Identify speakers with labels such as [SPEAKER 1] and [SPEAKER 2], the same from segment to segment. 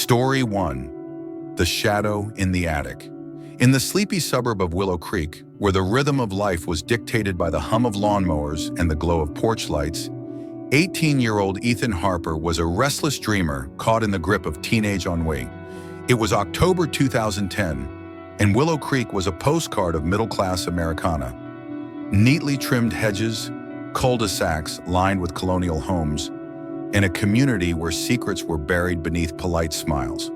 [SPEAKER 1] Story 1. The Shadow in the Attic. In the sleepy suburb of Willow Creek, where the rhythm of life was dictated by the hum of lawnmowers and the glow of porch lights, 18-year-old Ethan Harper was a restless dreamer caught in the grip of teenage ennui. It was October 2010, and Willow Creek was a postcard of middle-class Americana. Neatly trimmed hedges, cul-de-sacs lined with colonial homes, and a community where secrets were buried beneath polite smiles.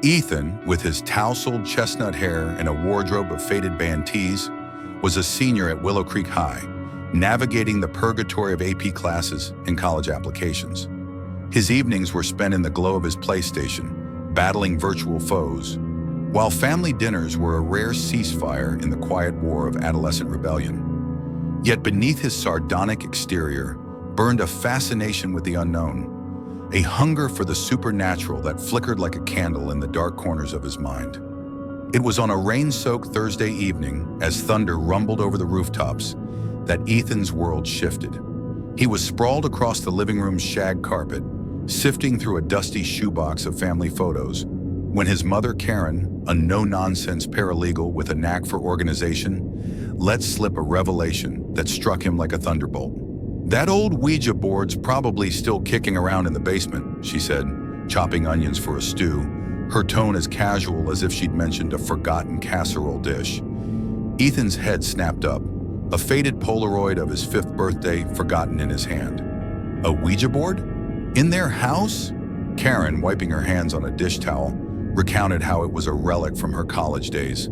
[SPEAKER 1] Ethan, with his tousled chestnut hair and a wardrobe of faded band tees, was a senior at Willow Creek High, navigating the purgatory of AP classes and college applications. His evenings were spent in the glow of his PlayStation, battling virtual foes, while family dinners were a rare ceasefire in the quiet war of adolescent rebellion. Yet beneath his sardonic exterior burned a fascination with the unknown, a hunger for the supernatural that flickered like a candle in the dark corners of his mind. It was on a rain-soaked Thursday evening, as thunder rumbled over the rooftops, that Ethan's world shifted. He was sprawled across the living room's shag carpet, sifting through a dusty shoebox of family photos, when his mother, Karen, a no-nonsense paralegal with a knack for organization, let slip a revelation that struck him like a thunderbolt. "That old Ouija board's probably still kicking around in the basement," she said, chopping onions for a stew, her tone as casual as if she'd mentioned a forgotten casserole dish. Ethan's head snapped up, a faded Polaroid of his 5th birthday forgotten in his hand. A Ouija board? In their house? Karen, wiping her hands on a dish towel, recounted how it was a relic from her college days,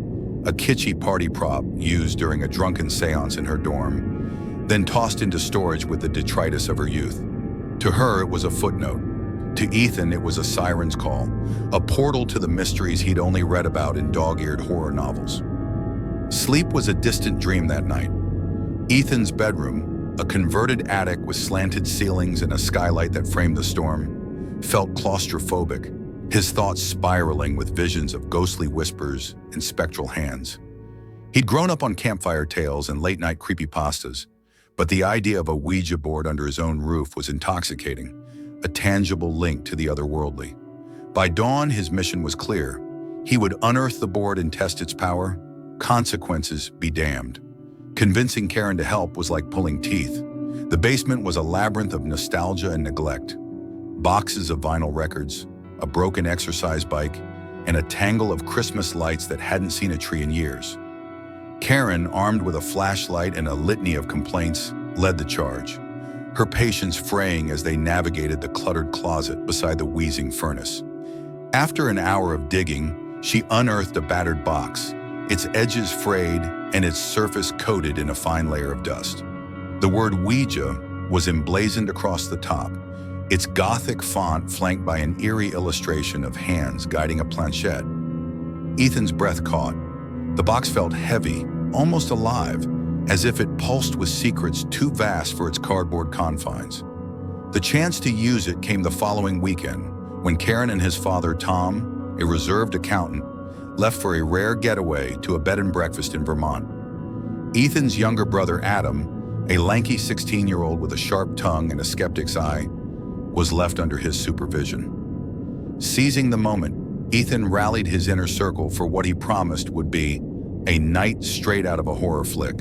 [SPEAKER 1] a kitschy party prop used during a drunken seance in her dorm, then tossed into storage with the detritus of her youth. To her, it was a footnote. To Ethan, it was a siren's call, a portal to the mysteries he'd only read about in dog-eared horror novels. Sleep was a distant dream that night. Ethan's bedroom, a converted attic with slanted ceilings and a skylight that framed the storm, felt claustrophobic, his thoughts spiraling with visions of ghostly whispers and spectral hands. He'd grown up on campfire tales and late-night creepypastas, but the idea of a Ouija board under his own roof was intoxicating, a tangible link to the otherworldly. By dawn, his mission was clear. He would unearth the board and test its power. Consequences be damned. Convincing Karen to help was like pulling teeth. The basement was a labyrinth of nostalgia and neglect. Boxes of vinyl records, a broken exercise bike, and a tangle of Christmas lights that hadn't seen a tree in years. Karen, armed with a flashlight and a litany of complaints, led the charge, her patience fraying as they navigated the cluttered closet beside the wheezing furnace. After an hour of digging, she unearthed a battered box, its edges frayed and its surface coated in a fine layer of dust. The word Ouija was emblazoned across the top, its gothic font flanked by an eerie illustration of hands guiding a planchette. Ethan's breath caught. The box felt heavy, almost alive, as if it pulsed with secrets too vast for its cardboard confines. The chance to use it came the following weekend, when Karen and his father, Tom, a reserved accountant, left for a rare getaway to a bed and breakfast in Vermont. Ethan's younger brother, Adam, a lanky 16-year-old with a sharp tongue and a skeptic's eye, was left under his supervision. Seizing the moment, Ethan rallied his inner circle for what he promised would be a night straight out of a horror flick.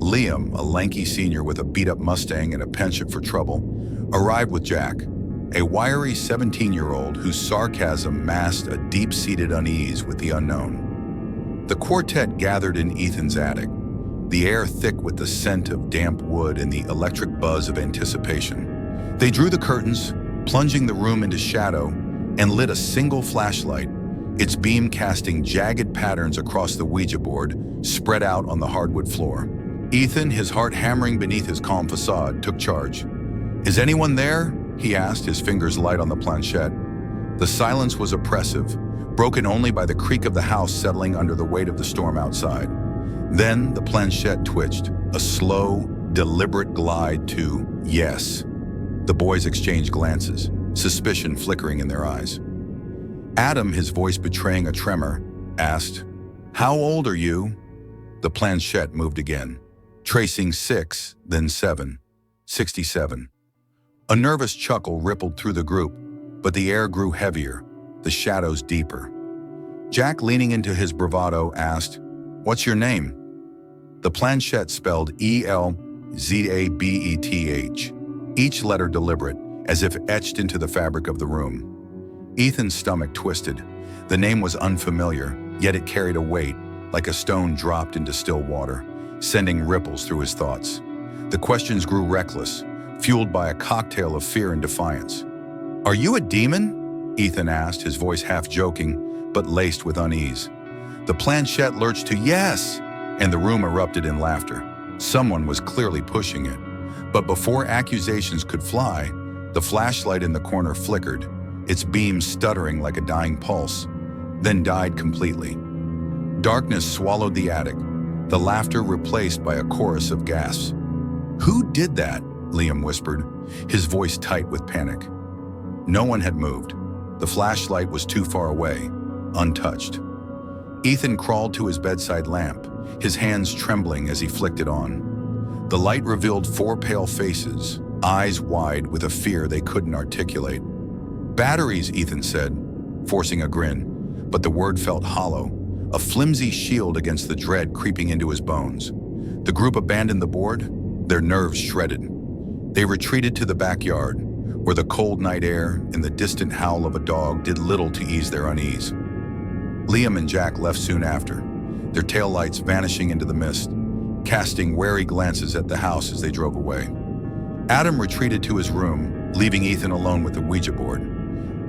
[SPEAKER 1] Liam, a lanky senior with a beat-up Mustang and a penchant for trouble, arrived with Jack, a wiry 17-year-old whose sarcasm masked a deep-seated unease with the unknown. The quartet gathered in Ethan's attic, the air thick with the scent of damp wood and the electric buzz of anticipation. They drew the curtains, plunging the room into shadow, and lit a single flashlight, its beam casting jagged patterns across the Ouija board spread out on the hardwood floor. Ethan, his heart hammering beneath his calm facade, took charge. "Is anyone there?" he asked, his fingers light on the planchette. The silence was oppressive, broken only by the creak of the house settling under the weight of the storm outside. Then the planchette twitched, a slow, deliberate glide to yes. The boys exchanged glances, suspicion flickering in their eyes. Adam, his voice betraying a tremor, asked, "How old are you?" The planchette moved again, tracing 6, then 7, 67. A nervous chuckle rippled through the group, but the air grew heavier, the shadows deeper. Jack, leaning into his bravado, asked, "What's your name?" The planchette spelled Elzabeth, each letter deliberate, as if etched into the fabric of the room. Ethan's stomach twisted. The name was unfamiliar, yet it carried a weight, like a stone dropped into still water, sending ripples through his thoughts. The questions grew reckless, fueled by a cocktail of fear and defiance. "Are you a demon?" Ethan asked, his voice half joking, but laced with unease. The planchette lurched to "yes," and the room erupted in laughter. Someone was clearly pushing it. But before accusations could fly, the flashlight in the corner flickered, its beam stuttering like a dying pulse, then died completely. Darkness swallowed the attic, the laughter replaced by a chorus of gasps. "Who did that?" Liam whispered, his voice tight with panic. No one had moved. The flashlight was too far away, untouched. Ethan crawled to his bedside lamp, his hands trembling as he flicked it on. The light revealed 4 pale faces, eyes wide with a fear they couldn't articulate. "Batteries," Ethan said, forcing a grin, but the word felt hollow, a flimsy shield against the dread creeping into his bones. The group abandoned the board, their nerves shredded. They retreated to the backyard, where the cold night air and the distant howl of a dog did little to ease their unease. Liam and Jack left soon after, their taillights vanishing into the mist, casting wary glances at the house as they drove away. Adam retreated to his room, leaving Ethan alone with the Ouija board.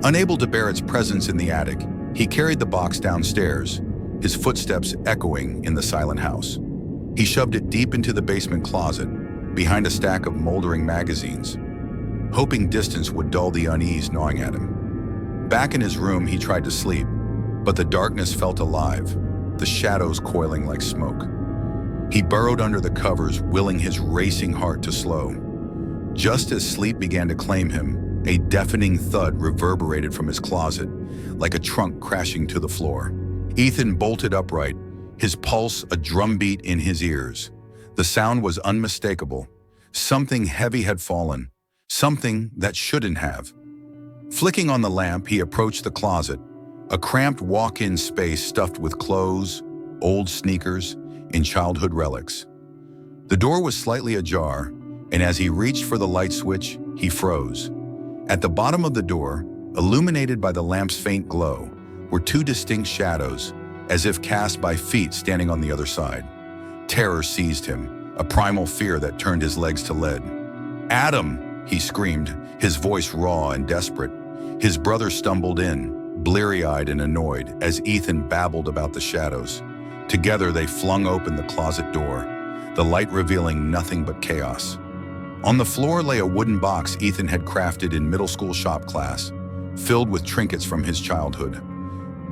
[SPEAKER 1] Unable to bear its presence in the attic, he carried the box downstairs, his footsteps echoing in the silent house. He shoved it deep into the basement closet, behind a stack of moldering magazines, hoping distance would dull the unease gnawing at him. Back in his room, he tried to sleep, but the darkness felt alive, the shadows coiling like smoke. He burrowed under the covers, willing his racing heart to slow. Just as sleep began to claim him, a deafening thud reverberated from his closet, like a trunk crashing to the floor. Ethan bolted upright, his pulse a drumbeat in his ears. The sound was unmistakable. Something heavy had fallen, something that shouldn't have. Flicking on the lamp, he approached the closet, a cramped walk-in space stuffed with clothes, old sneakers, and childhood relics. The door was slightly ajar, and as he reached for the light switch, he froze. At the bottom of the door, illuminated by the lamp's faint glow, were 2 distinct shadows, as if cast by feet standing on the other side. Terror seized him, a primal fear that turned his legs to lead. "Adam!" he screamed, his voice raw and desperate. His brother stumbled in, bleary-eyed and annoyed, as Ethan babbled about the shadows. Together they flung open the closet door, the light revealing nothing but chaos. On the floor lay a wooden box Ethan had crafted in middle school shop class, filled with trinkets from his childhood.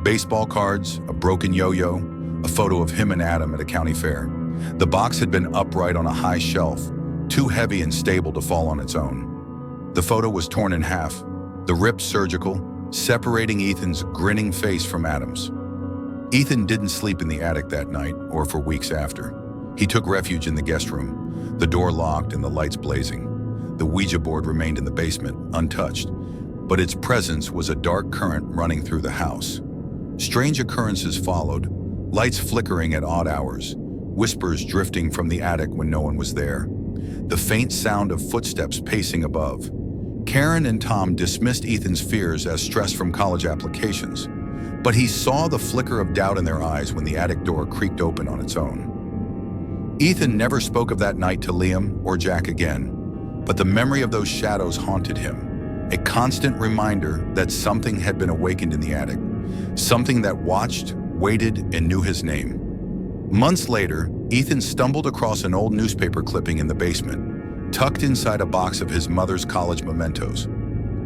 [SPEAKER 1] Baseball cards, a broken yo-yo, a photo of him and Adam at a county fair. The box had been upright on a high shelf, too heavy and stable to fall on its own. The photo was torn in half, the rip surgical, separating Ethan's grinning face from Adam's. Ethan didn't sleep in the attic that night or for weeks after. He took refuge in the guest room, the door locked and the lights blazing. The Ouija board remained in the basement, untouched, but its presence was a dark current running through the house. Strange occurrences followed, lights flickering at odd hours, whispers drifting from the attic when no one was there, the faint sound of footsteps pacing above. Karen and Tom dismissed Ethan's fears as stress from college applications, but he saw the flicker of doubt in their eyes when the attic door creaked open on its own. Ethan never spoke of that night to Liam or Jack again, but the memory of those shadows haunted him, a constant reminder that something had been awakened in the attic, something that watched, waited, and knew his name. Months later, Ethan stumbled across an old newspaper clipping in the basement, tucked inside a box of his mother's college mementos.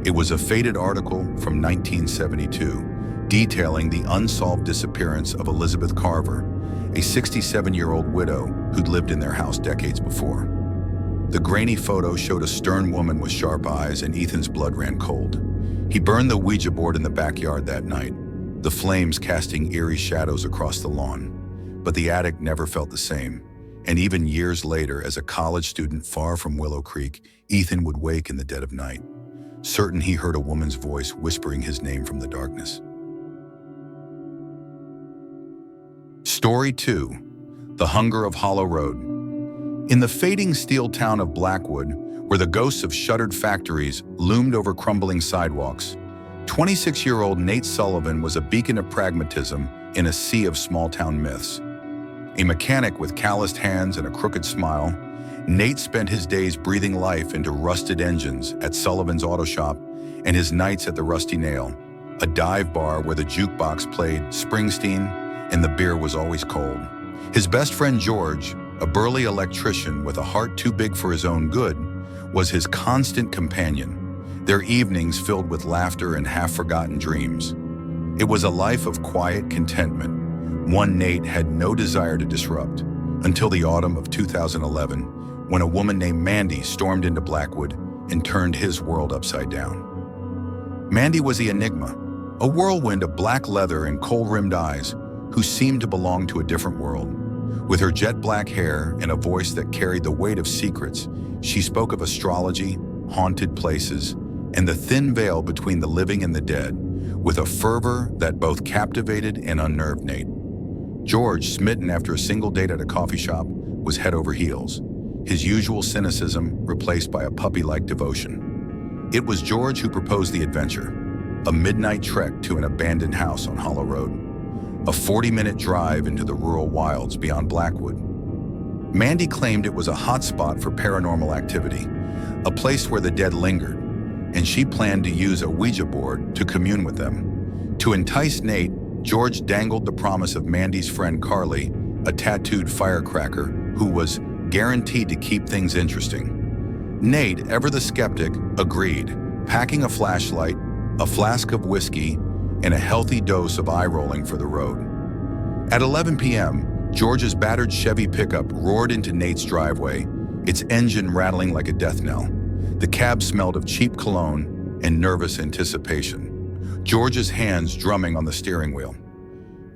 [SPEAKER 1] It was a faded article from 1972, detailing the unsolved disappearance of Elizabeth Carver, a 67-year-old widow who'd lived in their house decades before. The grainy photo showed a stern woman with sharp eyes, and Ethan's blood ran cold. He burned the Ouija board in the backyard that night, the flames casting eerie shadows across the lawn. But the attic never felt the same, and even years later, as a college student far from Willow Creek, Ethan would wake in the dead of night, certain he heard a woman's voice whispering his name from the darkness. Story 2. The Hunger of Hollow Road. In the fading steel town of Blackwood, where the ghosts of shuttered factories loomed over crumbling sidewalks, 26-year-old Nate Sullivan was a beacon of pragmatism in a sea of small-town myths. A mechanic with calloused hands and a crooked smile, Nate spent his days breathing life into rusted engines at Sullivan's Auto Shop and his nights at the Rusty Nail, a dive bar where the jukebox played Springsteen and the beer was always cold. His best friend George, a burly electrician with a heart too big for his own good, was his constant companion, their evenings filled with laughter and half-forgotten dreams. It was a life of quiet contentment, one Nate had no desire to disrupt, until the autumn of 2011, when a woman named Mandy stormed into Blackwood and turned his world upside down. Mandy was the enigma, a whirlwind of black leather and coal-rimmed eyes who seemed to belong to a different world. With her jet-black hair and a voice that carried the weight of secrets, she spoke of astrology, haunted places, and the thin veil between the living and the dead, with a fervor that both captivated and unnerved Nate. George, smitten after a single date at a coffee shop, was head over heels, his usual cynicism replaced by a puppy-like devotion. It was George who proposed the adventure, a midnight trek to an abandoned house on Hollow Road, a 40-minute drive into the rural wilds beyond Blackwood. Mandy claimed it was a hotspot for paranormal activity, a place where the dead lingered, and she planned to use a Ouija board to commune with them. To entice Nate, George dangled the promise of Mandy's friend Carly, a tattooed firecracker who was guaranteed to keep things interesting. Nate, ever the skeptic, agreed, packing a flashlight, a flask of whiskey, and a healthy dose of eye-rolling for the road. At 11 p.m., George's battered Chevy pickup roared into Nate's driveway, its engine rattling like a death knell. The cab smelled of cheap cologne and nervous anticipation, George's hands drumming on the steering wheel.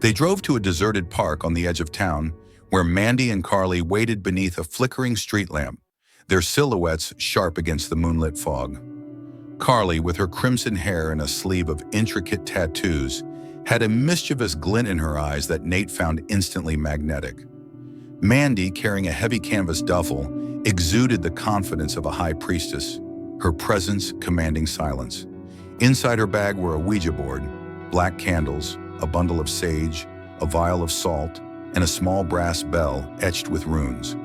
[SPEAKER 1] They drove to a deserted park on the edge of town, where Mandy and Carly waited beneath a flickering street lamp, their silhouettes sharp against the moonlit fog. Carly, with her crimson hair and a sleeve of intricate tattoos, had a mischievous glint in her eyes that Nate found instantly magnetic. Mandy, carrying a heavy canvas duffel, exuded the confidence of a high priestess, her presence commanding silence. Inside her bag were a Ouija board, black candles, a bundle of sage, a vial of salt, and a small brass bell etched with runes.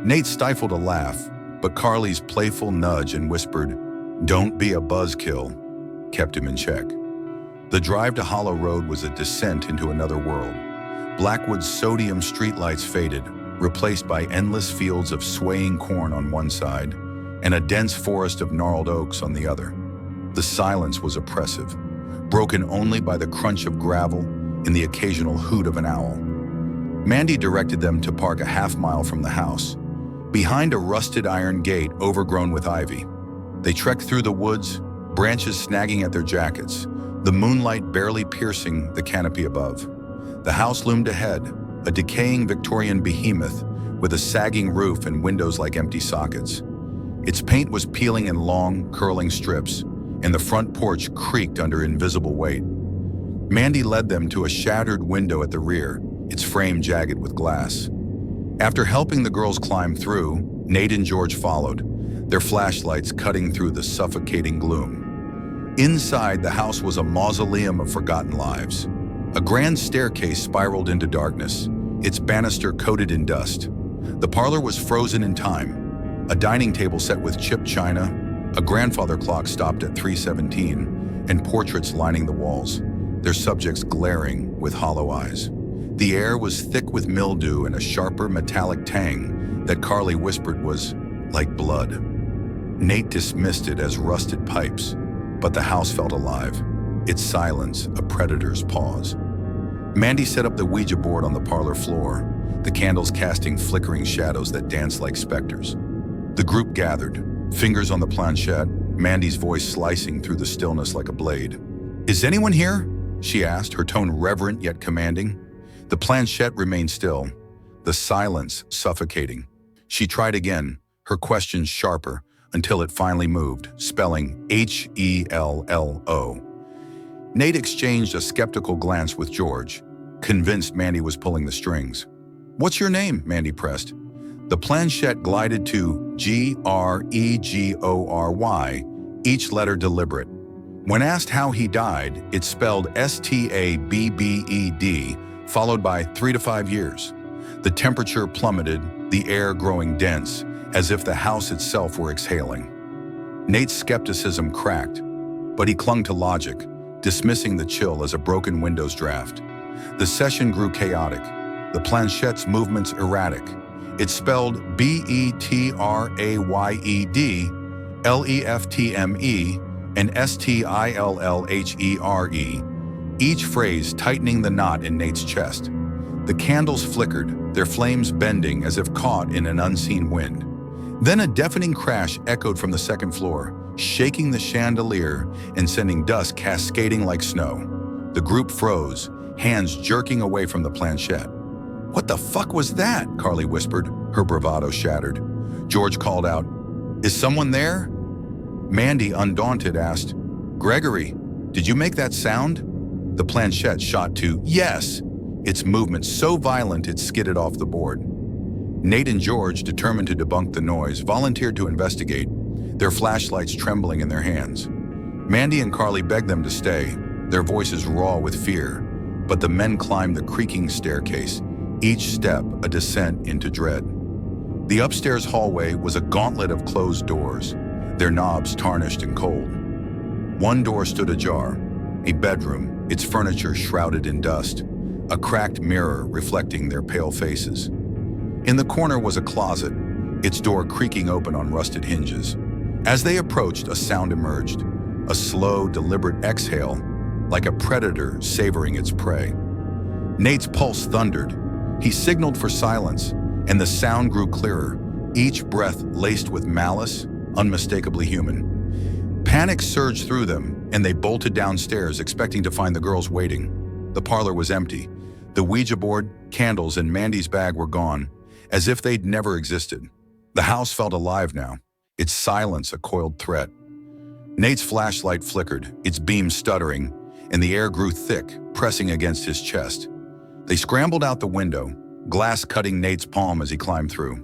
[SPEAKER 1] Nate stifled a laugh, but Carly's playful nudge and whispered, "Don't be a buzzkill," kept him in check. The drive to Hollow Road was a descent into another world. Blackwood's sodium streetlights faded, replaced by endless fields of swaying corn on one side and a dense forest of gnarled oaks on the other. The silence was oppressive, broken only by the crunch of gravel and the occasional hoot of an owl. Mandy directed them to park a half-mile from the house, behind a rusted iron gate overgrown with ivy. They trekked through the woods, branches snagging at their jackets, the moonlight barely piercing the canopy above. The house loomed ahead, a decaying Victorian behemoth with a sagging roof and windows like empty sockets. Its paint was peeling in long, curling strips, and the front porch creaked under invisible weight. Mandy led them to a shattered window at the rear, its frame jagged with glass. After helping the girls climb through, Nate and George followed, their flashlights cutting through the suffocating gloom. Inside, the house was a mausoleum of forgotten lives. A grand staircase spiraled into darkness, its banister coated in dust. The parlor was frozen in time, a dining table set with chipped china, a grandfather clock stopped at 3:17, and portraits lining the walls, their subjects glaring with hollow eyes. The air was thick with mildew and a sharper metallic tang that Carly whispered was like blood. Nate dismissed it as rusted pipes, but the house felt alive, its silence a predator's pause. Mandy set up the Ouija board on the parlor floor, the candles casting flickering shadows that danced like specters. The group gathered, fingers on the planchette, Mandy's voice slicing through the stillness like a blade. "Is anyone here?" she asked, her tone reverent yet commanding. The planchette remained still, the silence suffocating. She tried again, her questions sharper, until it finally moved, spelling Hello. Nate exchanged a skeptical glance with George, convinced Mandy was pulling the strings. "What's your name?" Mandy pressed. The planchette glided to Gregory, each letter deliberate. When asked how he died, it spelled Stabbed, followed by 3 to 5 years. The temperature plummeted, the air growing dense, as if the house itself were exhaling. Nate's skepticism cracked, but he clung to logic, dismissing the chill as a broken Windows draft. The session grew chaotic, the planchette's movements erratic. It spelled Betrayed, Leftme, and Stillhere, each phrase tightening the knot in Nate's chest. The candles flickered, their flames bending as if caught in an unseen wind. Then a deafening crash echoed from the second floor, shaking the chandelier and sending dust cascading like snow. The group froze, hands jerking away from the planchette. "What the fuck was that?" Carly whispered, her bravado shattered. George called out, "Is someone there?" Mandy, undaunted, asked, "Gregory, did you make that sound?" The planchette shot to yes, its movement so violent it skidded off the board. Nate and George, determined to debunk the noise, volunteered to investigate, their flashlights trembling in their hands. Mandy and Carly begged them to stay, their voices raw with fear, but the men climbed the creaking staircase, each step a descent into dread. The upstairs hallway was a gauntlet of closed doors, their knobs tarnished and cold. One door stood ajar, a bedroom, its furniture shrouded in dust, a cracked mirror reflecting their pale faces. In the corner was a closet, its door creaking open on rusted hinges. As they approached, a sound emerged, a slow, deliberate exhale, like a predator savoring its prey. Nate's pulse thundered. He signaled for silence, and the sound grew clearer, each breath laced with malice, unmistakably human. Panic surged through them, and they bolted downstairs, expecting to find the girls waiting. The parlor was empty. The Ouija board, candles, and Mandy's bag were gone, as if they'd never existed. The house felt alive now, its silence a coiled threat. Nate's flashlight flickered, its beam stuttering, and the air grew thick, pressing against his chest. They scrambled out the window, glass cutting Nate's palm as he climbed through.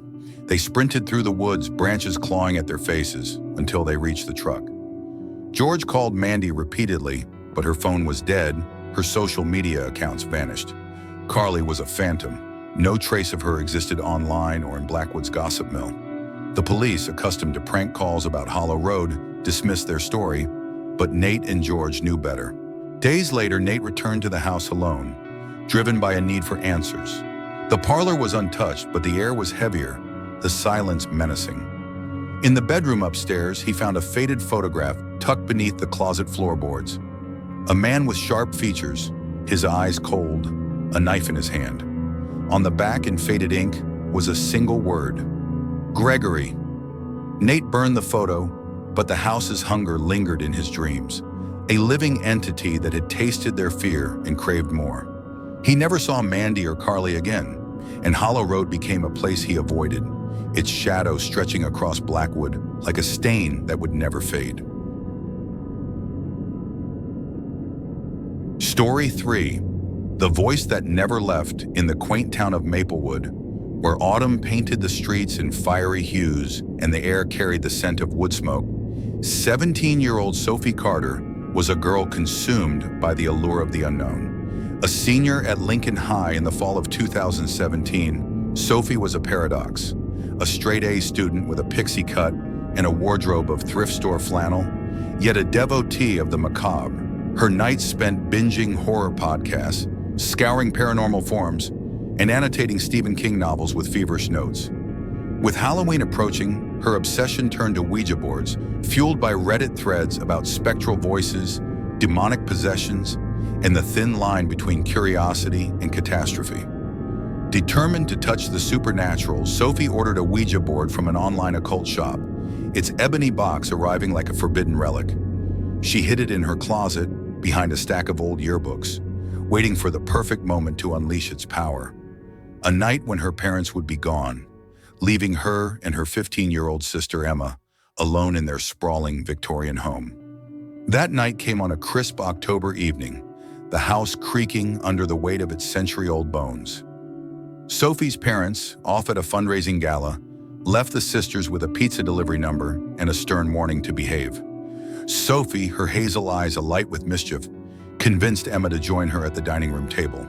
[SPEAKER 1] They sprinted through the woods, branches clawing at their faces, until they reached the truck. George called Mandy repeatedly, but her phone was dead, her social media accounts vanished. Carly was a phantom. No trace of her existed online or in Blackwood's gossip mill. The police, accustomed to prank calls about Hollow Road, dismissed their story, but Nate and George knew better. Days later, Nate returned to the house alone, driven by a need for answers. The parlor was untouched, but the air was heavier, the silence menacing. In the bedroom upstairs, he found a faded photograph tucked beneath the closet floorboards. A man with sharp features, his eyes cold, a knife in his hand. On the back in faded ink was a single word: Gregory. Nate burned the photo, but the house's hunger lingered in his dreams, a living entity that had tasted their fear and craved more. He never saw Mandy or Carly again, and Hollow Road became a place he avoided, its shadow stretching across Blackwood like a stain that would never fade. Story 3. The voice that never left. In the quaint town of Maplewood, where autumn painted the streets in fiery hues and the air carried the scent of wood smoke, 17-year-old Sophie Carter was a girl consumed by the allure of the unknown. A senior at Lincoln High in the fall of 2017, Sophie was a paradox. A straight-A student with a pixie cut and a wardrobe of thrift store flannel, yet a devotee of the macabre. Her nights spent binging horror podcasts, scouring paranormal forums, and annotating Stephen King novels with feverish notes. With Halloween approaching, her obsession turned to Ouija boards, fueled by Reddit threads about spectral voices, demonic possessions, and the thin line between curiosity and catastrophe. Determined to touch the supernatural, Sophie ordered a Ouija board from an online occult shop, its ebony box arriving like a forbidden relic. She hid it in her closet, behind a stack of old yearbooks, waiting for the perfect moment to unleash its power. A night when her parents would be gone, leaving her and her 15-year-old sister Emma alone in their sprawling Victorian home. That night came on a crisp October evening, the house creaking under the weight of its century-old bones. Sophie's parents, off at a fundraising gala, left the sisters with a pizza delivery number and a stern warning to behave. Sophie, her hazel eyes alight with mischief, convinced Emma to join her at the dining room table,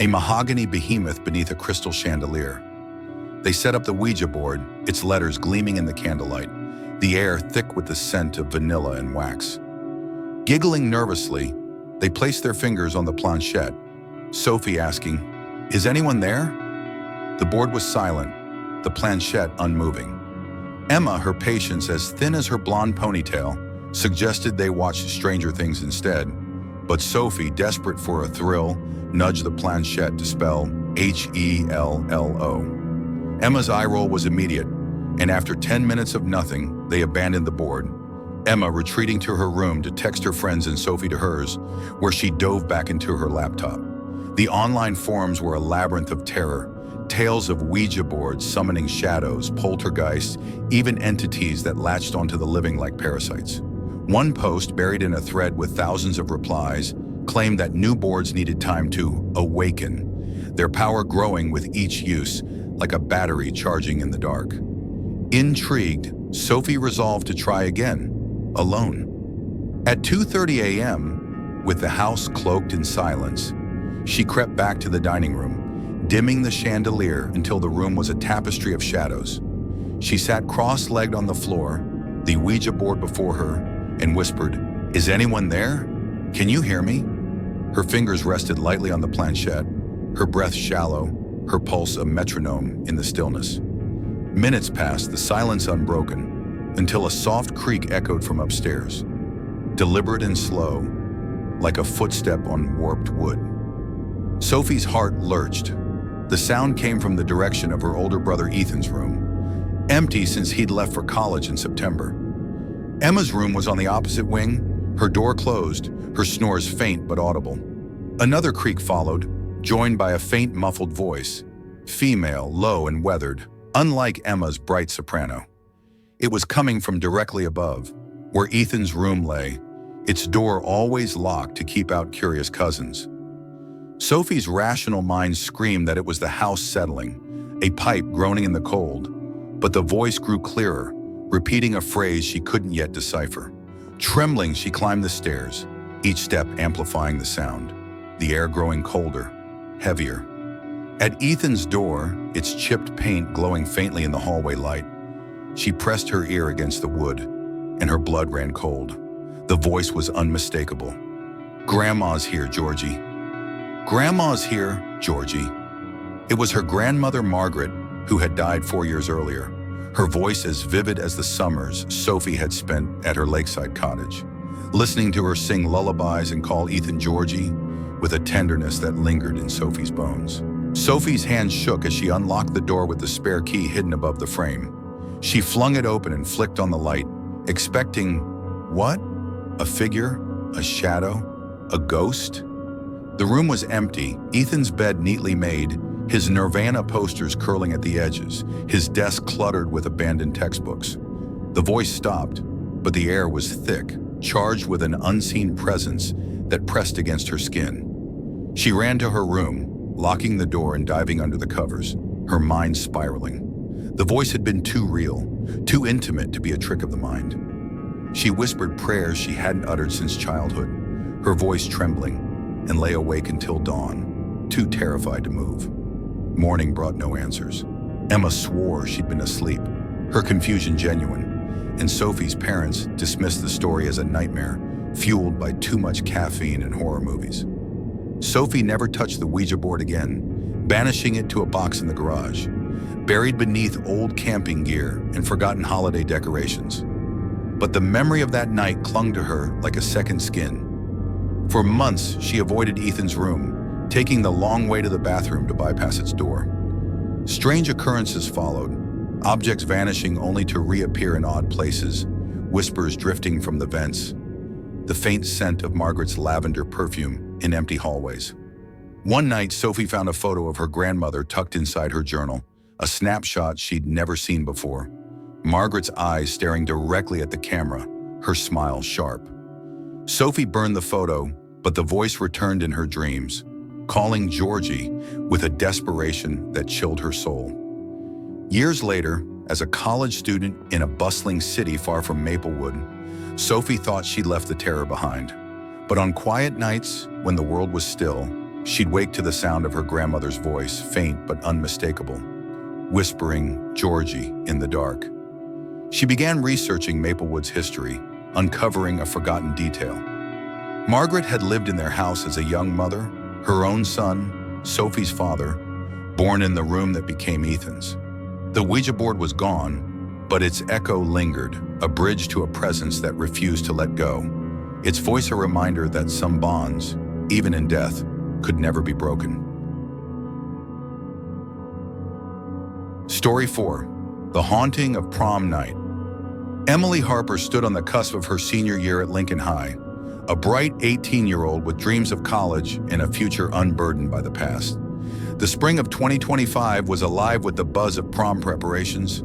[SPEAKER 1] a mahogany behemoth beneath a crystal chandelier. They set up the Ouija board, its letters gleaming in the candlelight, the air thick with the scent of vanilla and wax. Giggling nervously, they placed their fingers on the planchette, Sophie asking, "Is anyone there?" The board was silent, the planchette unmoving. Emma, her patience as thin as her blonde ponytail, suggested they watch Stranger Things instead, but Sophie, desperate for a thrill, nudged the planchette to spell Hello. Emma's eye roll was immediate, and after 10 minutes of nothing, they abandoned the board, Emma retreating to her room to text her friends and Sophie to hers, where she dove back into her laptop. The online forums were a labyrinth of terror, tales of Ouija boards summoning shadows, poltergeists, even entities that latched onto the living like parasites. One post, buried in a thread with thousands of replies, claimed that new boards needed time to awaken, their power growing with each use, like a battery charging in the dark. Intrigued, Sophie resolved to try again, alone. At 2:30 a.m., with the house cloaked in silence, she crept back to the dining room, dimming the chandelier until the room was a tapestry of shadows. She sat cross-legged on the floor, the Ouija board before her, and whispered, "Is anyone there? Can you hear me?" Her fingers rested lightly on the planchette, her breath shallow, her pulse a metronome in the stillness. Minutes passed, the silence unbroken, until a soft creak echoed from upstairs, deliberate and slow, like a footstep on warped wood. Sophie's heart lurched. The sound came from the direction of her older brother Ethan's room, empty since he'd left for college in September. Emma's room was on the opposite wing, her door closed, her snores faint but audible. Another creak followed, joined by a faint muffled voice, female, low and weathered, unlike Emma's bright soprano. It was coming from directly above, where Ethan's room lay, its door always locked to keep out curious cousins. Sophie's rational mind screamed that it was the house settling, a pipe groaning in the cold, but the voice grew clearer, repeating a phrase she couldn't yet decipher. Trembling, she climbed the stairs, each step amplifying the sound, the air growing colder, heavier. At Ethan's door, its chipped paint glowing faintly in the hallway light, she pressed her ear against the wood, and her blood ran cold. The voice was unmistakable. "Grandma's here, Georgie. Grandma's here, Georgie." It was her grandmother, Margaret, who had died 4 years earlier, her voice as vivid as the summers Sophie had spent at her lakeside cottage, listening to her sing lullabies and call Ethan Georgie with a tenderness that lingered in Sophie's bones. Sophie's hand shook as she unlocked the door with the spare key hidden above the frame. She flung it open and flicked on the light, expecting, what? A figure? A shadow? A ghost? The room was empty, Ethan's bed neatly made, his Nirvana posters curling at the edges, his desk cluttered with abandoned textbooks. The voice stopped, but the air was thick, charged with an unseen presence that pressed against her skin. She ran to her room, locking the door and diving under the covers, her mind spiraling. The voice had been too real, too intimate to be a trick of the mind. She whispered prayers she hadn't uttered since childhood, her voice trembling, and lay awake until dawn, too terrified to move. Morning brought no answers. Emma swore she'd been asleep, her confusion genuine, and Sophie's parents dismissed the story as a nightmare, fueled by too much caffeine and horror movies. Sophie never touched the Ouija board again, banishing it to a box in the garage, buried beneath old camping gear and forgotten holiday decorations. But the memory of that night clung to her like a second skin. For months, she avoided Ethan's room, taking the long way to the bathroom to bypass its door. Strange occurrences followed, objects vanishing only to reappear in odd places, whispers drifting from the vents, the faint scent of Margaret's lavender perfume in empty hallways. One night, Sophie found a photo of her grandmother tucked inside her journal, a snapshot she'd never seen before. Margaret's eyes staring directly at the camera, her smile sharp. Sophie burned the photo, but the voice returned in her dreams, calling Georgie with a desperation that chilled her soul. Years later, as a college student in a bustling city far from Maplewood, Sophie thought she'd left the terror behind. But on quiet nights, when the world was still, she'd wake to the sound of her grandmother's voice, faint but unmistakable, whispering Georgie in the dark. She began researching Maplewood's history, uncovering a forgotten detail. Margaret had lived in their house as a young mother, her own son, Sophie's father, born in the room that became Ethan's. The Ouija board was gone, but its echo lingered, a bridge to a presence that refused to let go. Its voice a reminder that some bonds, even in death, could never be broken. Story 4. The Haunting of Prom Night. Emily Harper stood on the cusp of her senior year at Lincoln High, a bright 18-year-old with dreams of college and a future unburdened by the past. The spring of 2025 was alive with the buzz of prom preparations,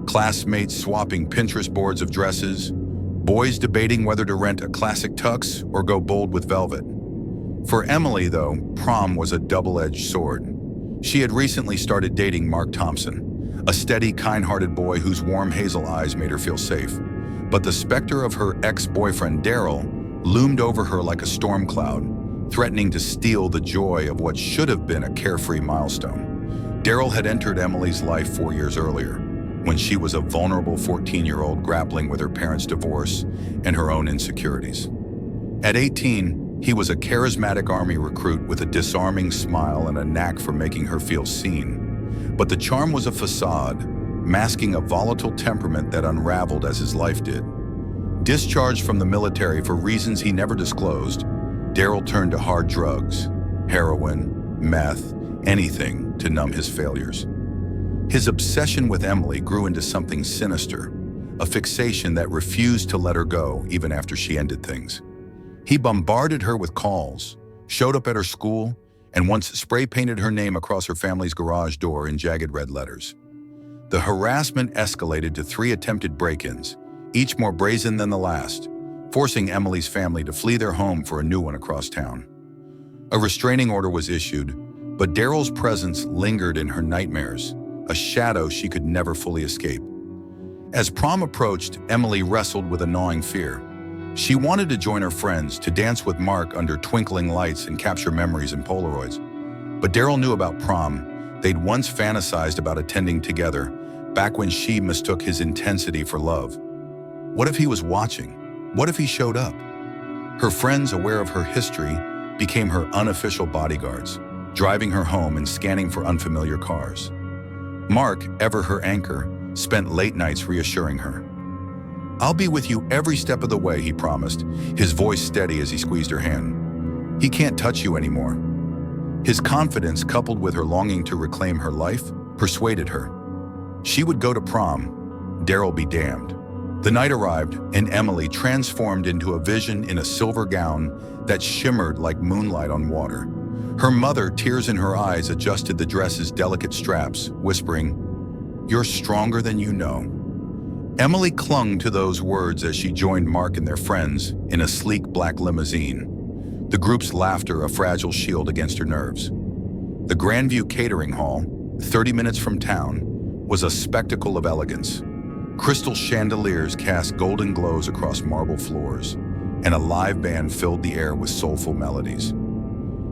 [SPEAKER 1] classmates swapping Pinterest boards of dresses, boys debating whether to rent a classic tux or go bold with velvet. For Emily, though, prom was a double-edged sword. She had recently started dating Mark Thompson, a steady, kind-hearted boy whose warm hazel eyes made her feel safe. But the specter of her ex-boyfriend, Daryl, loomed over her like a storm cloud, threatening to steal the joy of what should have been a carefree milestone. Daryl had entered Emily's life 4 years earlier, when she was a vulnerable 14-year-old grappling with her parents' divorce and her own insecurities. At 18, he was a charismatic Army recruit with a disarming smile and a knack for making her feel seen. But the charm was a facade, masking a volatile temperament that unraveled as his life did. Discharged from the military for reasons he never disclosed, Daryl turned to hard drugs, heroin, meth, anything to numb his failures. His obsession with Emily grew into something sinister, a fixation that refused to let her go even after she ended things. He bombarded her with calls, showed up at her school, and once spray-painted her name across her family's garage door in jagged red letters. The harassment escalated to 3 attempted break-ins, each more brazen than the last, forcing Emily's family to flee their home for a new one across town. A restraining order was issued, but Daryl's presence lingered in her nightmares, a shadow she could never fully escape. As prom approached, Emily wrestled with a gnawing fear. She wanted to join her friends, to dance with Mark under twinkling lights and capture memories in Polaroids. But Daryl knew about prom. They'd once fantasized about attending together, back when she mistook his intensity for love. What if he was watching? What if he showed up? Her friends, aware of her history, became her unofficial bodyguards, driving her home and scanning for unfamiliar cars. Mark, ever her anchor, spent late nights reassuring her. "I'll be with you every step of the way," he promised, his voice steady as he squeezed her hand. "He can't touch you anymore." His confidence, coupled with her longing to reclaim her life, persuaded her. She would go to prom, Daryl be damned. The night arrived, and Emily transformed into a vision in a silver gown that shimmered like moonlight on water. Her mother, tears in her eyes, adjusted the dress's delicate straps, whispering, "You're stronger than you know." Emily clung to those words as she joined Mark and their friends in a sleek black limousine, the group's laughter a fragile shield against her nerves. The Grandview Catering Hall, 30 minutes from town, was a spectacle of elegance. Crystal chandeliers cast golden glows across marble floors, and a live band filled the air with soulful melodies.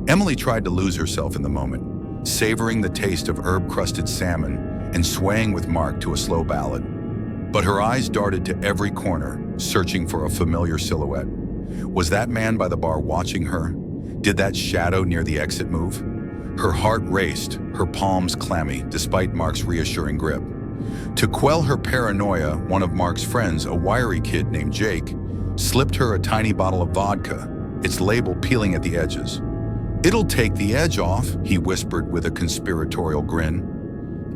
[SPEAKER 1] Emily tried to lose herself in the moment, savoring the taste of herb-crusted salmon and swaying with Mark to a slow ballad. But her eyes darted to every corner, searching for a familiar silhouette. Was that man by the bar watching her? Did that shadow near the exit move? Her heart raced, her palms clammy, despite Mark's reassuring grip. To quell her paranoia, one of Mark's friends, a wiry kid named Jake, slipped her a tiny bottle of vodka, its label peeling at the edges. "It'll take the edge off," he whispered with a conspiratorial grin.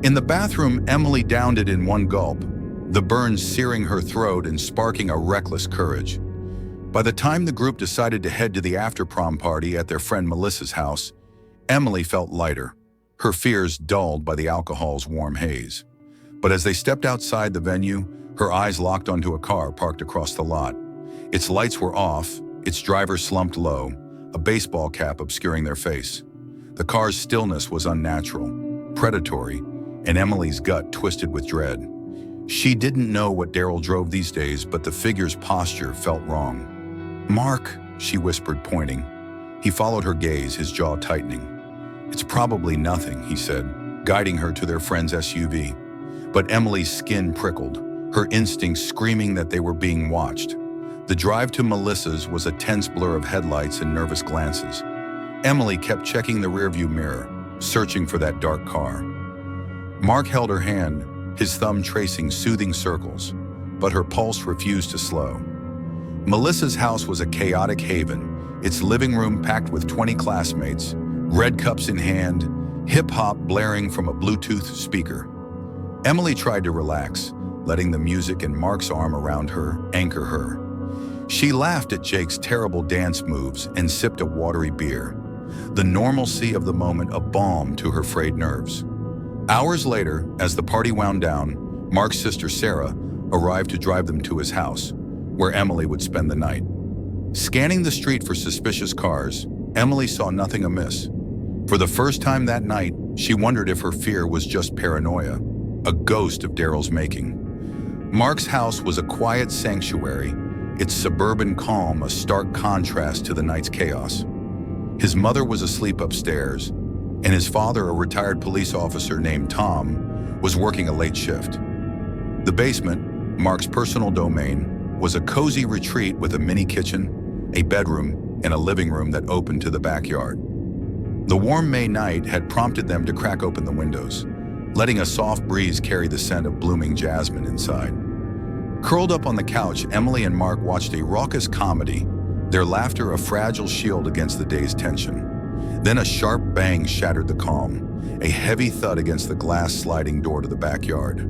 [SPEAKER 1] In the bathroom, Emily downed it in one gulp, the burns searing her throat and sparking a reckless courage. By the time the group decided to head to the after-prom party at their friend Melissa's house, Emily felt lighter, her fears dulled by the alcohol's warm haze. But as they stepped outside the venue, her eyes locked onto a car parked across the lot. Its lights were off, its driver slumped low, a baseball cap obscuring their face. The car's stillness was unnatural, predatory, and Emily's gut twisted with dread. She didn't know what Daryl drove these days, but the figure's posture felt wrong. "Mark," she whispered, pointing. He followed her gaze, his jaw tightening. "It's probably nothing," he said, guiding her to their friend's SUV. But Emily's skin prickled, her instincts screaming that they were being watched. The drive to Melissa's was a tense blur of headlights and nervous glances. Emily kept checking the rearview mirror, searching for that dark car. Mark held her hand, his thumb tracing soothing circles, but her pulse refused to slow. Melissa's house was a chaotic haven, its living room packed with 20 classmates, red cups in hand, hip-hop blaring from a Bluetooth speaker. Emily tried to relax, letting the music and Mark's arm around her anchor her. She laughed at Jake's terrible dance moves and sipped a watery beer, the normalcy of the moment a balm to her frayed nerves. Hours later, as the party wound down, Mark's sister Sarah arrived to drive them to his house, where Emily would spend the night. Scanning the street for suspicious cars, Emily saw nothing amiss. For the first time that night, she wondered if her fear was just paranoia, a ghost of Daryl's making. Mark's house was a quiet sanctuary, its suburban calm a stark contrast to the night's chaos. His mother was asleep upstairs, and his father, a retired police officer named Tom, was working a late shift. The basement, Mark's personal domain, was a cozy retreat with a mini kitchen, a bedroom, and a living room that opened to the backyard. The warm May night had prompted them to crack open the windows, letting a soft breeze carry the scent of blooming jasmine inside. Curled up on the couch, Emily and Mark watched a raucous comedy, their laughter a fragile shield against the day's tension. Then a sharp bang shattered the calm, a heavy thud against the glass sliding door to the backyard.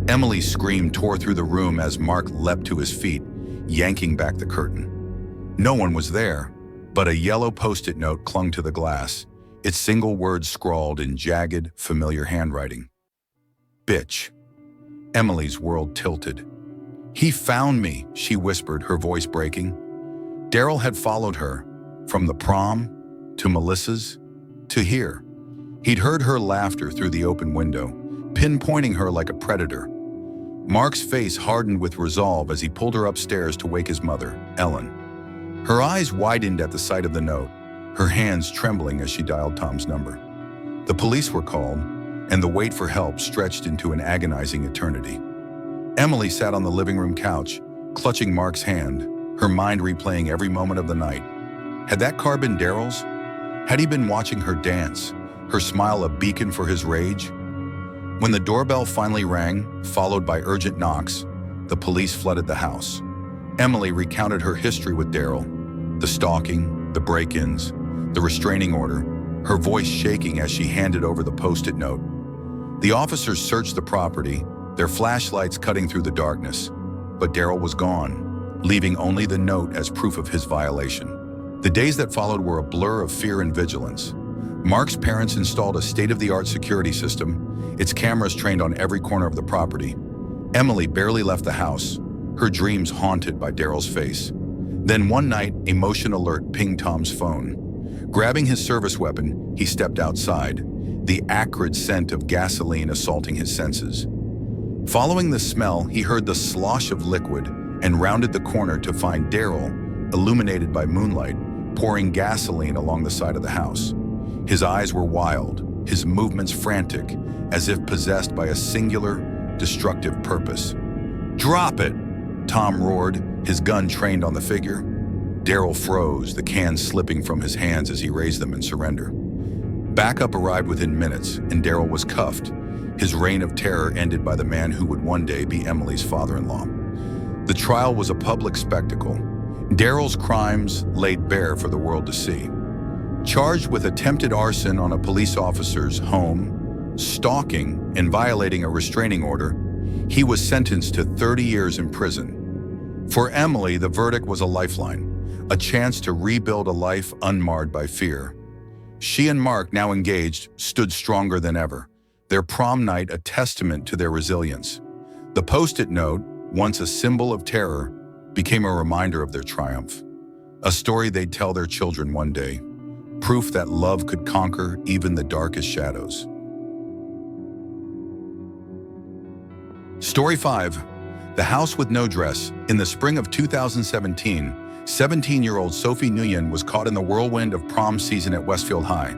[SPEAKER 1] Emily's scream tore through the room as Mark leapt to his feet, yanking back the curtain. No one was there, but a yellow post-it note clung to the glass, its single word scrawled in jagged, familiar handwriting. "Bitch." Emily's world tilted. "He found me," she whispered, her voice breaking. Daryl had followed her, from the prom, to Melissa's, to here. He'd heard her laughter through the open window, pinpointing her like a predator. Mark's face hardened with resolve as he pulled her upstairs to wake his mother, Ellen. Her eyes widened at the sight of the note, her hands trembling as she dialed Tom's number. The police were called, and the wait for help stretched into an agonizing eternity. Emily sat on the living room couch, clutching Mark's hand, her mind replaying every moment of the night. Had that car been Daryl's? Had he been watching her dance, her smile a beacon for his rage? When the doorbell finally rang, followed by urgent knocks, the police flooded the house. Emily recounted her history with Daryl, the stalking, the break-ins, the restraining order, her voice shaking as she handed over the post-it note. The officers searched the property, their flashlights cutting through the darkness, but Daryl was gone, leaving only the note as proof of his violation. The days that followed were a blur of fear and vigilance. Mark's parents installed a state-of-the-art security system, its cameras trained on every corner of the property. Emily barely left the house, her dreams haunted by Daryl's face. Then one night, a motion alert pinged Tom's phone. Grabbing his service weapon, he stepped outside, the acrid scent of gasoline assaulting his senses. Following the smell, he heard the slosh of liquid and rounded the corner to find Daryl, illuminated by moonlight, pouring gasoline along the side of the house. His eyes were wild, his movements frantic, as if possessed by a singular, destructive purpose. "Drop it!" Tom roared, his gun trained on the figure. Daryl froze, the can slipping from his hands as he raised them in surrender. Backup arrived within minutes, and Daryl was cuffed, his reign of terror ended by the man who would one day be Emily's father-in-law. The trial was a public spectacle. Daryl's crimes laid bare for the world to see. Charged with attempted arson on a police officer's home, stalking, and violating a restraining order, he was sentenced to 30 years in prison. For Emily, the verdict was a lifeline, a chance to rebuild a life unmarred by fear. She and Mark, now engaged, stood stronger than ever, their prom night a testament to their resilience. The post-it note, once a symbol of terror, became a reminder of their triumph. A story they'd tell their children one day, proof that love could conquer even the darkest shadows. Story 5. The House with No Dress. In the spring of 2017, 17-year-old Sophie Nguyen was caught in the whirlwind of prom season at Westfield High.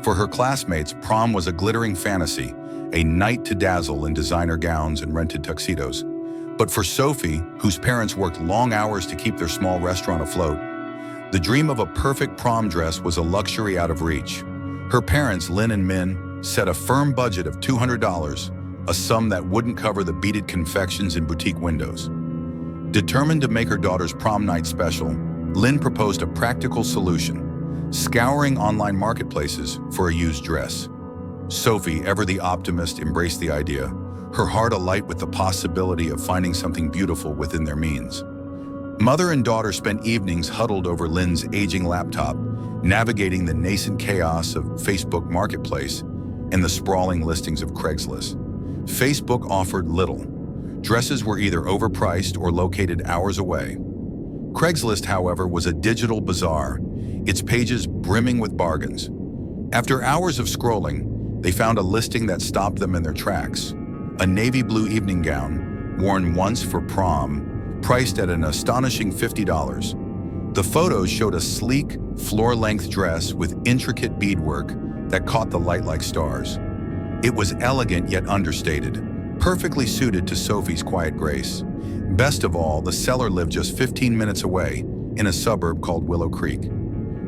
[SPEAKER 1] For her classmates, prom was a glittering fantasy, a night to dazzle in designer gowns and rented tuxedos. But for Sophie, whose parents worked long hours to keep their small restaurant afloat, the dream of a perfect prom dress was a luxury out of reach. Her parents, Lynn and Min, set a firm budget of $200, a sum that wouldn't cover the beaded confections in boutique windows. Determined to make her daughter's prom night special, Lynn proposed a practical solution, scouring online marketplaces for a used dress. Sophie, ever the optimist, embraced the idea, her heart alight with the possibility of finding something beautiful within their means. Mother and daughter spent evenings huddled over Lynn's aging laptop, navigating the nascent chaos of Facebook Marketplace and the sprawling listings of Craigslist. Facebook offered little. Dresses were either overpriced or located hours away. Craigslist, however, was a digital bazaar, its pages brimming with bargains. After hours of scrolling, they found a listing that stopped them in their tracks. A navy blue evening gown, worn once for prom, priced at an astonishing $50. The photos showed a sleek, floor-length dress with intricate beadwork that caught the light like stars. It was elegant yet understated, perfectly suited to Sophie's quiet grace. Best of all, the seller lived just 15 minutes away in a suburb called Willow Creek.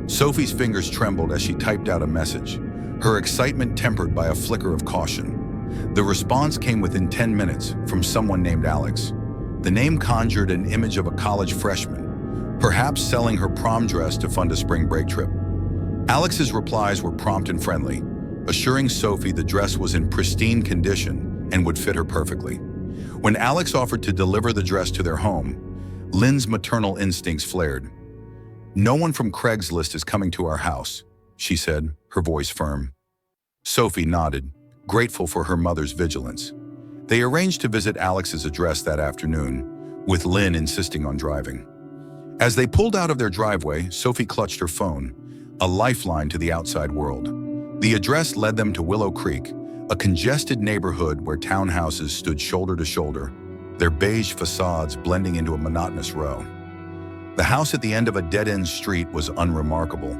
[SPEAKER 1] Sophie's fingers trembled as she typed out a message, her excitement tempered by a flicker of caution. The response came within 10 minutes from someone named Alex. The name conjured an image of a college freshman, perhaps selling her prom dress to fund a spring break trip. Alex's replies were prompt and friendly, assuring Sophie the dress was in pristine condition and would fit her perfectly. When Alex offered to deliver the dress to their home, Lynn's maternal instincts flared. "No one from Craigslist is coming to our house," she said, her voice firm. Sophie nodded, grateful for her mother's vigilance. They arranged to visit Alex's address that afternoon, with Lynn insisting on driving. As they pulled out of their driveway, Sophie clutched her phone, a lifeline to the outside world. The address led them to Willow Creek, a congested neighborhood where townhouses stood shoulder to shoulder, their beige facades blending into a monotonous row. The house at the end of a dead-end street was unremarkable,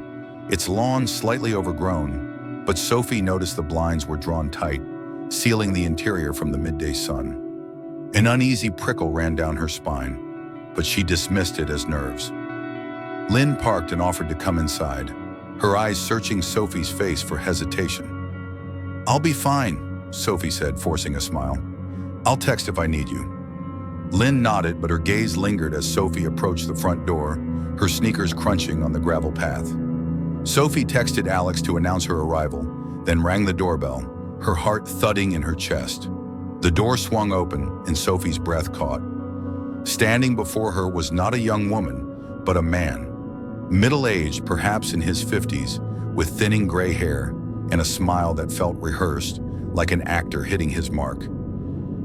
[SPEAKER 1] its lawn slightly overgrown, but Sophie noticed the blinds were drawn tight, sealing the interior from the midday sun. An uneasy prickle ran down her spine, but she dismissed it as nerves. Lynn parked and offered to come inside, her eyes searching Sophie's face for hesitation. "I'll be fine," Sophie said, forcing a smile. "I'll text if I need you." Lynn nodded, but her gaze lingered as Sophie approached the front door, her sneakers crunching on the gravel path. Sophie texted Alex to announce her arrival, then rang the doorbell, her heart thudding in her chest. The door swung open and Sophie's breath caught. Standing before her was not a young woman, but a man, middle-aged, perhaps in his 50s, with thinning gray hair and a smile that felt rehearsed, like an actor hitting his mark.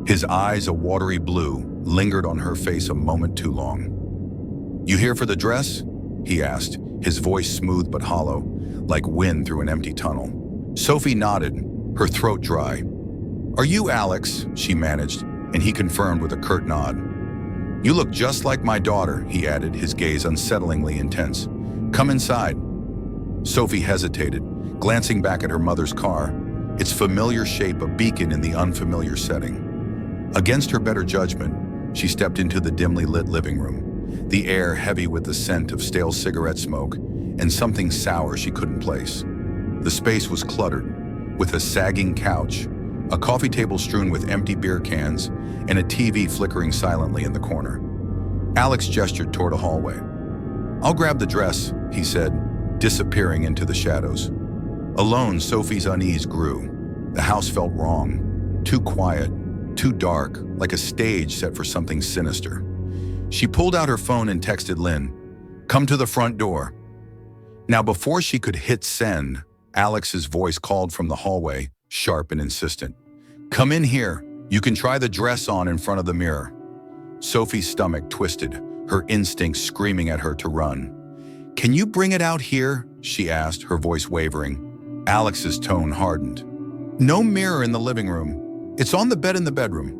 [SPEAKER 1] His eyes, a watery blue, lingered on her face a moment too long. "You here for the dress?" he asked, his voice smooth but hollow, like wind through an empty tunnel. Sophie nodded, her throat dry. "Are you Alex?" she managed, and he confirmed with a curt nod. "You look just like my daughter," he added, his gaze unsettlingly intense. "Come inside." Sophie hesitated, glancing back at her mother's car, its familiar shape a beacon in the unfamiliar setting. Against her better judgment, she stepped into the dimly lit living room, the air heavy with the scent of stale cigarette smoke and something sour she couldn't place. The space was cluttered, with a sagging couch, a coffee table strewn with empty beer cans, and a TV flickering silently in the corner. Alex gestured toward a hallway. "I'll grab the dress," he said, disappearing into the shadows. Alone, Sophie's unease grew. The house felt wrong, too quiet, too dark, like a stage set for something sinister. She pulled out her phone and texted Lynn, "Come to the front door." Now, before she could hit send, Alex's voice called from the hallway, sharp and insistent. "Come in here. You can try the dress on in front of the mirror." Sophie's stomach twisted, her instincts screaming at her to run. "Can you bring it out here?" she asked, her voice wavering. Alex's tone hardened. "No mirror in the living room. It's on the bed in the bedroom."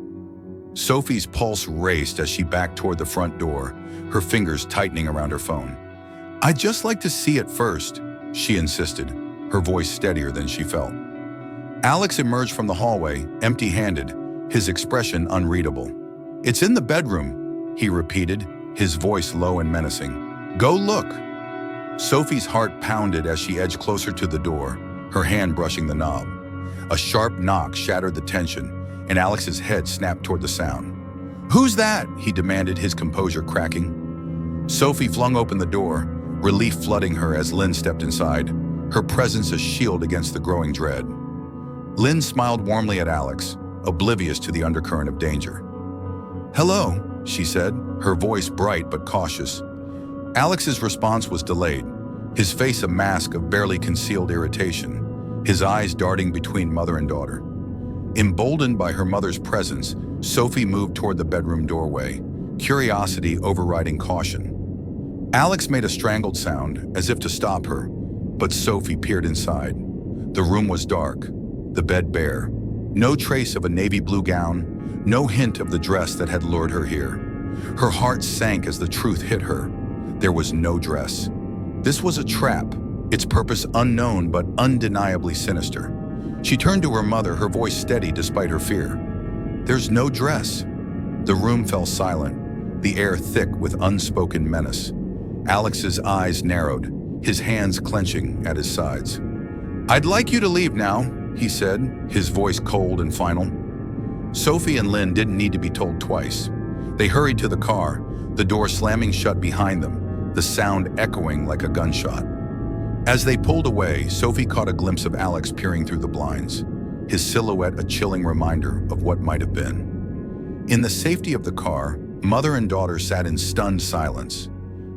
[SPEAKER 1] Sophie's pulse raced as she backed toward the front door, her fingers tightening around her phone. "I'd just like to see it first," she insisted, her voice steadier than she felt. Alex emerged from the hallway, empty-handed, his expression unreadable. "It's in the bedroom," he repeated, his voice low and menacing. "Go look." Sophie's heart pounded as she edged closer to the door, her hand brushing the knob. A sharp knock shattered the tension, and Alex's head snapped toward the sound. "Who's that?" he demanded, his composure cracking. Sophie flung open the door, relief flooding her as Lynn stepped inside, her presence a shield against the growing dread. Lynn smiled warmly at Alex, oblivious to the undercurrent of danger. "Hello," she said, her voice bright but cautious. Alex's response was delayed, his face a mask of barely concealed irritation, his eyes darting between mother and daughter. Emboldened by her mother's presence, Sophie moved toward the bedroom doorway, curiosity overriding caution. Alex made a strangled sound, as if to stop her, but Sophie peered inside. The room was dark, the bed bare, no trace of a navy blue gown, no hint of the dress that had lured her here. Her heart sank as the truth hit her. There was no dress. This was a trap, its purpose unknown but undeniably sinister. She turned to her mother, her voice steady despite her fear. "There's no dress." The room fell silent, the air thick with unspoken menace. Alex's eyes narrowed, his hands clenching at his sides. "I'd like you to leave now," he said, his voice cold and final. Sophie and Lynn didn't need to be told twice. They hurried to the car, the door slamming shut behind them, the sound echoing like a gunshot. As they pulled away, Sophie caught a glimpse of Alex peering through the blinds, his silhouette a chilling reminder of what might have been. In the safety of the car, mother and daughter sat in stunned silence,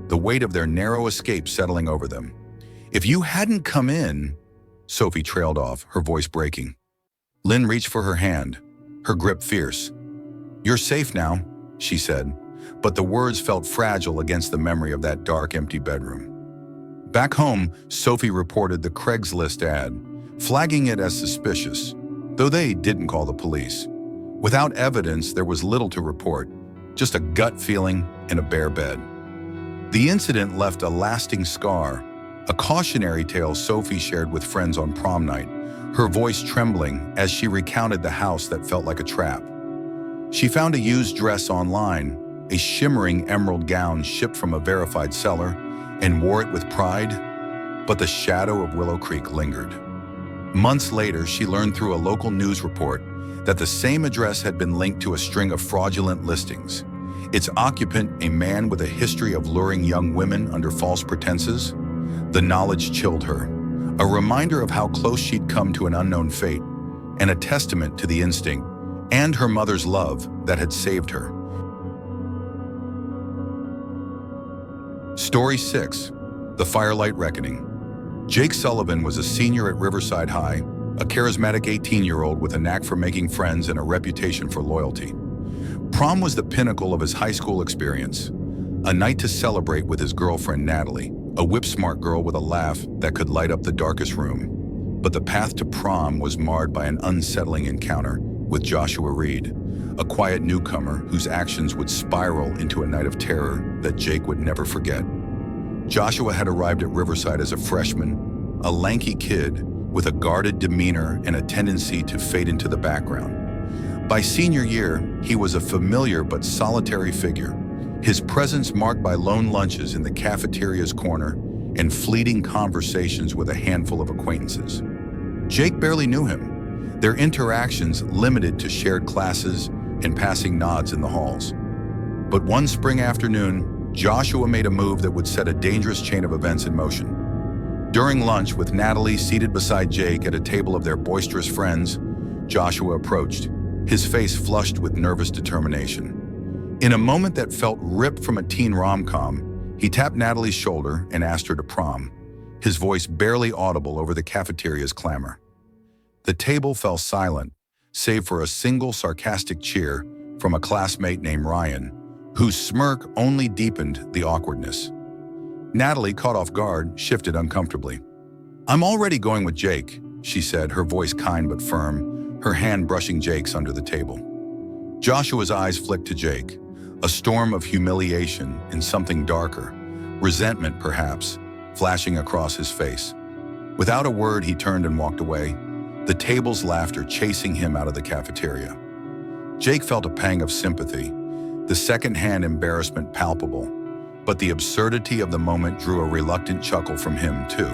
[SPEAKER 1] the weight of their narrow escape settling over them. "If you hadn't come in," Sophie trailed off, her voice breaking. Lynn reached for her hand, her grip fierce. "You're safe now," she said, but the words felt fragile against the memory of that dark, empty bedroom. Back home, Sophie reported the Craigslist ad, flagging it as suspicious, though they didn't call the police. Without evidence, there was little to report, just a gut feeling and a bare bed. The incident left a lasting scar, a cautionary tale Sophie shared with friends on prom night, her voice trembling as she recounted the house that felt like a trap. She found a used dress online, a shimmering emerald gown shipped from a verified seller, and wore it with pride, but the shadow of Willow Creek lingered. Months later, she learned through a local news report that the same address had been linked to a string of fraudulent listings, its occupant a man with a history of luring young women under false pretenses. The knowledge chilled her, a reminder of how close she'd come to an unknown fate, and a testament to the instinct and her mother's love that had saved her. Story 6. The Firelight Reckoning. Jake Sullivan was a senior at Riverside High, a charismatic 18-year-old with a knack for making friends and a reputation for loyalty. Prom was the pinnacle of his high school experience, a night to celebrate with his girlfriend Natalie, a whip-smart girl with a laugh that could light up the darkest room. But the path to prom was marred by an unsettling encounter with Joshua Reed, a quiet newcomer whose actions would spiral into a night of terror that Jake would never forget. Joshua had arrived at Riverside as a freshman, a lanky kid with a guarded demeanor and a tendency to fade into the background. By senior year, he was a familiar but solitary figure, his presence marked by lone lunches in the cafeteria's corner and fleeting conversations with a handful of acquaintances. Jake barely knew him, their interactions limited to shared classes and passing nods in the halls. But one spring afternoon, Joshua made a move that would set a dangerous chain of events in motion. During lunch, with Natalie seated beside Jake at a table of their boisterous friends, Joshua approached, his face flushed with nervous determination. In a moment that felt ripped from a teen rom-com, he tapped Natalie's shoulder and asked her to prom, his voice barely audible over the cafeteria's clamor. The table fell silent, save for a single sarcastic cheer from a classmate named Ryan, whose smirk only deepened the awkwardness. Natalie, caught off guard, shifted uncomfortably. "I'm already going with Jake," she said, her voice kind but firm, her hand brushing Jake's under the table. Joshua's eyes flicked to Jake, a storm of humiliation and something darker, resentment perhaps, flashing across his face. Without a word, he turned and walked away, the table's laughter chasing him out of the cafeteria. Jake felt a pang of sympathy, the second-hand embarrassment palpable, but the absurdity of the moment drew a reluctant chuckle from him too.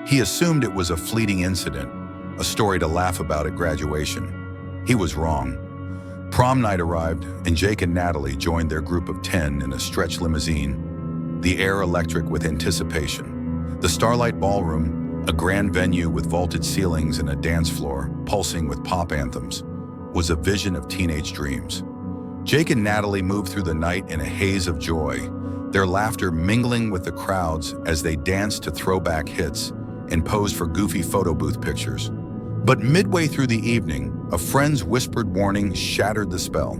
[SPEAKER 1] He assumed it was a fleeting incident, a story to laugh about at graduation. He was wrong. Prom night arrived, and Jake and Natalie joined their group of 10 in a stretch limousine, the air electric with anticipation. The Starlight Ballroom, a grand venue with vaulted ceilings and a dance floor pulsing with pop anthems, was a vision of teenage dreams. Jake and Natalie moved through the night in a haze of joy, their laughter mingling with the crowds as they danced to throwback hits and posed for goofy photo booth pictures. But midway through the evening, a friend's whispered warning shattered the spell.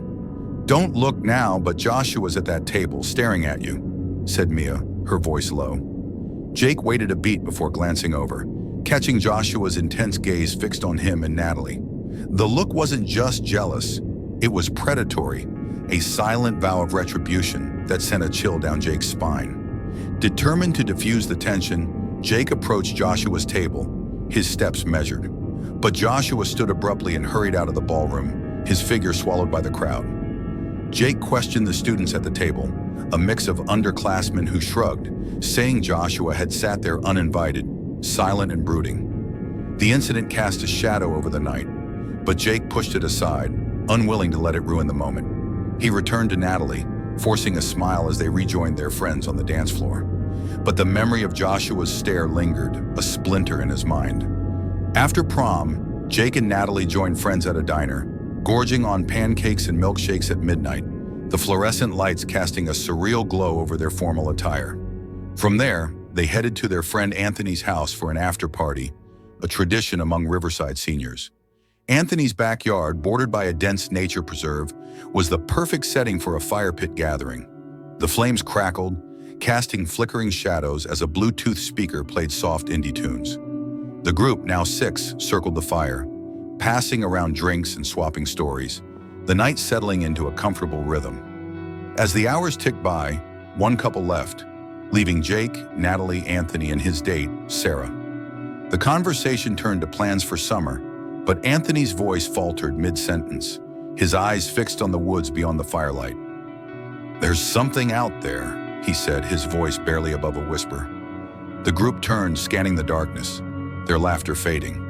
[SPEAKER 1] "Don't look now, but Joshua's at that table, staring at you," said Mia, her voice low. Jake waited a beat before glancing over, catching Joshua's intense gaze fixed on him and Natalie. The look wasn't just jealous, it was predatory, a silent vow of retribution that sent a chill down Jake's spine. Determined to diffuse the tension, Jake approached Joshua's table, his steps measured. But Joshua stood abruptly and hurried out of the ballroom, his figure swallowed by the crowd. Jake questioned the students at the table, a mix of underclassmen who shrugged, saying Joshua had sat there uninvited, silent and brooding. The incident cast a shadow over the night, but Jake pushed it aside, unwilling to let it ruin the moment. He returned to Natalie, forcing a smile as they rejoined their friends on the dance floor. But the memory of Joshua's stare lingered, a splinter in his mind. After prom, Jake and Natalie joined friends at a diner, gorging on pancakes and milkshakes at midnight, the fluorescent lights casting a surreal glow over their formal attire. From there, they headed to their friend Anthony's house for an after-party, a tradition among Riverside seniors. Anthony's backyard, bordered by a dense nature preserve, was the perfect setting for a fire pit gathering. The flames crackled, casting flickering shadows as a Bluetooth speaker played soft indie tunes. The group, now 6, circled the fire, passing around drinks and swapping stories, the night settling into a comfortable rhythm. As the hours ticked by, one couple left, leaving Jake, Natalie, Anthony, and his date, Sarah. The conversation turned to plans for summer, but Anthony's voice faltered mid-sentence, his eyes fixed on the woods beyond the firelight. "There's something out there," he said, his voice barely above a whisper. The group turned, scanning the darkness, their laughter fading.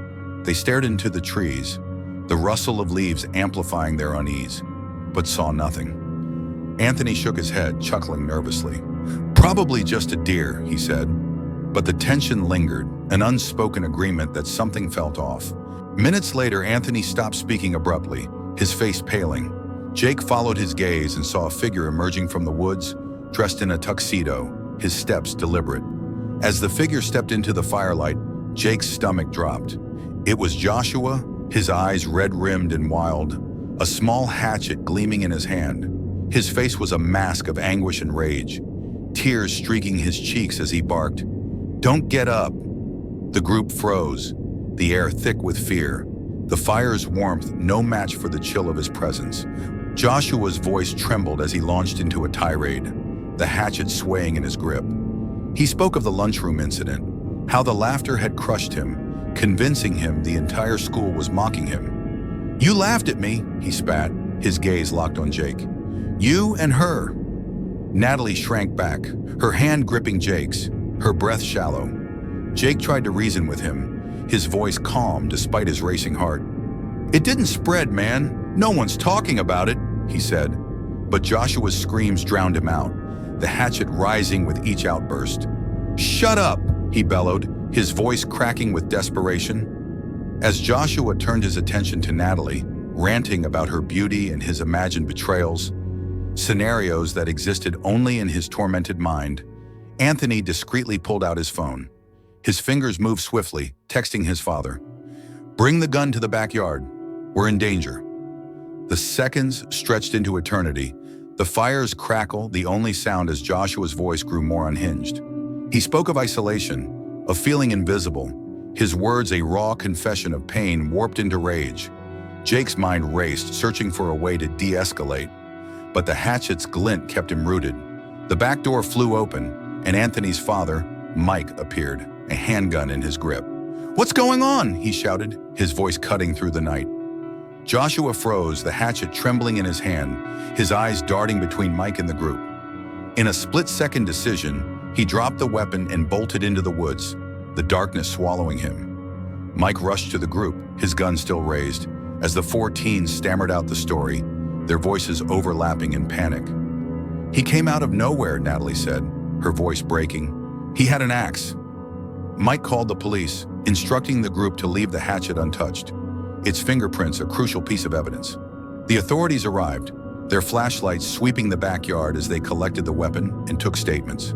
[SPEAKER 1] They stared into the trees, the rustle of leaves amplifying their unease, but saw nothing. Anthony shook his head, chuckling nervously. "Probably just a deer," he said. But the tension lingered, an unspoken agreement that something felt off. Minutes later, Anthony stopped speaking abruptly, his face paling. Jake followed his gaze and saw a figure emerging from the woods, dressed in a tuxedo, his steps deliberate. As the figure stepped into the firelight, Jake's stomach dropped. It was Joshua, his eyes red-rimmed and wild, a small hatchet gleaming in his hand. His face was a mask of anguish and rage, tears streaking his cheeks as he barked, "Don't get up!" The group froze, the air thick with fear, the fire's warmth no match for the chill of his presence. Joshua's voice trembled as he launched into a tirade, the hatchet swaying in his grip. He spoke of the lunchroom incident, how the laughter had crushed him, convincing him the entire school was mocking him. "You laughed at me," he spat, his gaze locked on Jake. "You and her." Natalie shrank back, her hand gripping Jake's, her breath shallow. Jake tried to reason with him, his voice calm despite his racing heart. "It didn't spread, man. No one's talking about it," he said. But Joshua's screams drowned him out, the hatchet rising with each outburst. "Shut up!" he bellowed, his voice cracking with desperation. As Joshua turned his attention to Natalie, ranting about her beauty and his imagined betrayals, scenarios that existed only in his tormented mind, Anthony discreetly pulled out his phone. His fingers moved swiftly, texting his father. "Bring the gun to the backyard. We're in danger." The seconds stretched into eternity, The fire's crackle, the only sound as Joshua's voice grew more unhinged. He spoke of isolation, of feeling invisible, his words a raw confession of pain warped into rage. Jake's mind raced, searching for a way to de-escalate, but the hatchet's glint kept him rooted. The back door flew open, and Anthony's father, Mike, appeared, a handgun in his grip. "What's going on?" he shouted, his voice cutting through the night. Joshua froze, the hatchet trembling in his hand, his eyes darting between Mike and the group. In a split-second decision, he dropped the weapon and bolted into the woods, the darkness swallowing him. Mike rushed to the group, his gun still raised, as the four teens stammered out the story, their voices overlapping in panic. "He came out of nowhere," Natalie said, her voice breaking. "He had an axe." Mike called the police, instructing the group to leave the hatchet untouched, its fingerprints a crucial piece of evidence. The authorities arrived, their flashlights sweeping the backyard as they collected the weapon and took statements.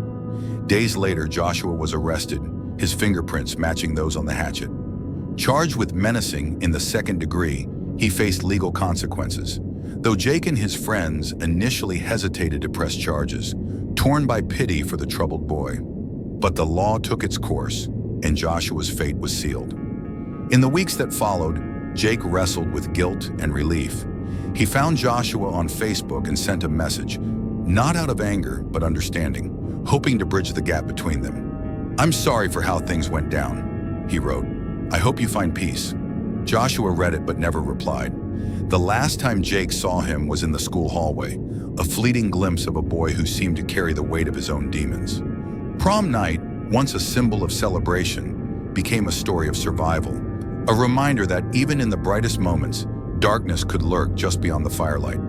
[SPEAKER 1] Days later, Joshua was arrested, his fingerprints matching those on the hatchet. Charged with menacing in the second degree, he faced legal consequences, though Jake and his friends initially hesitated to press charges, torn by pity for the troubled boy. But the law took its course, and Joshua's fate was sealed. In the weeks that followed, Jake wrestled with guilt and relief. He found Joshua on Facebook and sent a message, not out of anger, but understanding, hoping to bridge the gap between them. "I'm sorry for how things went down," he wrote. "I hope you find peace." Joshua read it but never replied. The last time Jake saw him was in the school hallway, a fleeting glimpse of a boy who seemed to carry the weight of his own demons. Prom night, once a symbol of celebration, became a story of survival, a reminder that even in the brightest moments, darkness could lurk just beyond the firelight.